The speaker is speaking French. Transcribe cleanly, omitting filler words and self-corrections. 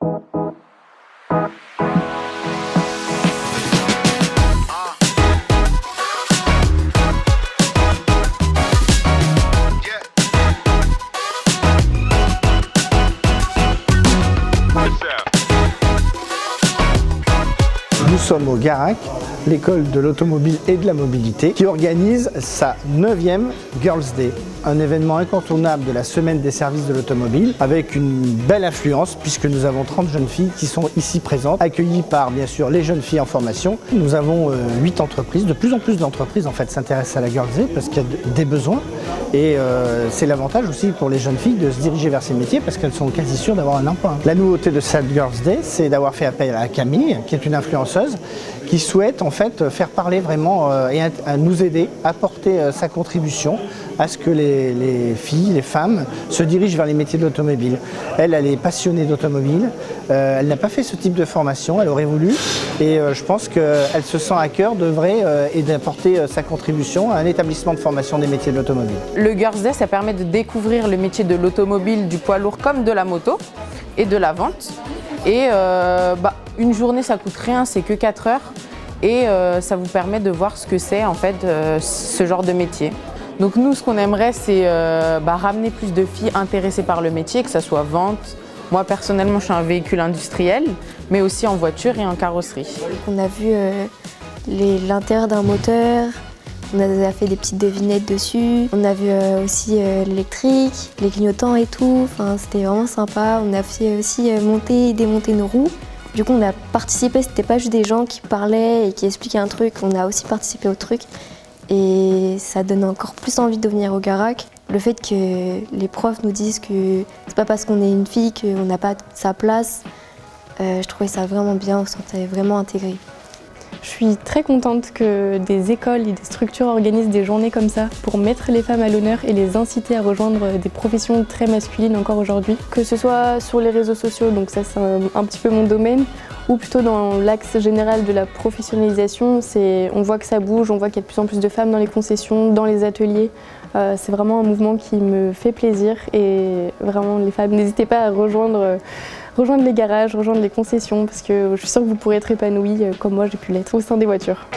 Nous sommes au Garac, l'école de l'automobile et de la mobilité, qui organise sa 9e Girls Day, un événement incontournable de la semaine des services de l'automobile, avec une belle influence puisque nous avons 30 jeunes filles qui sont ici présentes, accueillies par bien sûr les jeunes filles en formation. Nous avons 8 entreprises, de plus en plus d'entreprises en fait s'intéressent à la Girls Day parce qu'il y a des besoins et c'est l'avantage aussi pour les jeunes filles de se diriger vers ces métiers parce qu'elles sont quasi sûres d'avoir un emploi. La nouveauté de cette Girls Day, c'est d'avoir fait appel à Camille, qui est une influenceuse, qui souhaite en fait faire parler vraiment et à nous aider, apporter sa contribution à ce que les filles, les femmes se dirigent vers les métiers de l'automobile. Elle est passionnée d'automobile, elle n'a pas fait ce type de formation, elle aurait voulu et je pense qu'elle se sent à cœur d'œuvrer et d'apporter sa contribution à un établissement de formation des métiers de l'automobile. Le Girls Day, ça permet de découvrir le métier de l'automobile, du poids lourd comme de la moto et de la vente. Et une journée ça coûte rien, c'est que 4 heures et ça vous permet de voir ce que c'est en fait ce genre de métier. Donc nous ce qu'on aimerait c'est ramener plus de filles intéressées par le métier, que ça soit vente. Moi personnellement je suis un véhicule industriel mais aussi en voiture et en carrosserie. On a vu l'intérieur d'un moteur, on a fait des petites devinettes dessus, on a vu aussi l'électrique, les clignotants et tout, enfin, c'était vraiment sympa. On a fait aussi monter et démonter nos roues. Du coup on a participé, c'était pas juste des gens qui parlaient et qui expliquaient un truc, on a aussi participé au truc et ça donne encore plus envie de venir au Garac. Le fait que les profs nous disent que c'est pas parce qu'on est une fille qu'on n'a pas sa place, je trouvais ça vraiment bien, on se sentait vraiment intégré. Je suis très contente que des écoles et des structures organisent des journées comme ça pour mettre les femmes à l'honneur et les inciter à rejoindre des professions très masculines encore aujourd'hui. Que ce soit sur les réseaux sociaux, donc ça c'est un petit peu mon domaine, ou plutôt dans l'axe général de la professionnalisation, on voit que ça bouge, on voit qu'il y a de plus en plus de femmes dans les concessions, dans les ateliers. C'est vraiment un mouvement qui me fait plaisir et vraiment les femmes, n'hésitez pas à rejoindre les garages, rejoindre les concessions parce que je suis sûre que vous pourrez être épanouies comme moi j'ai pu l'être au sein des voitures.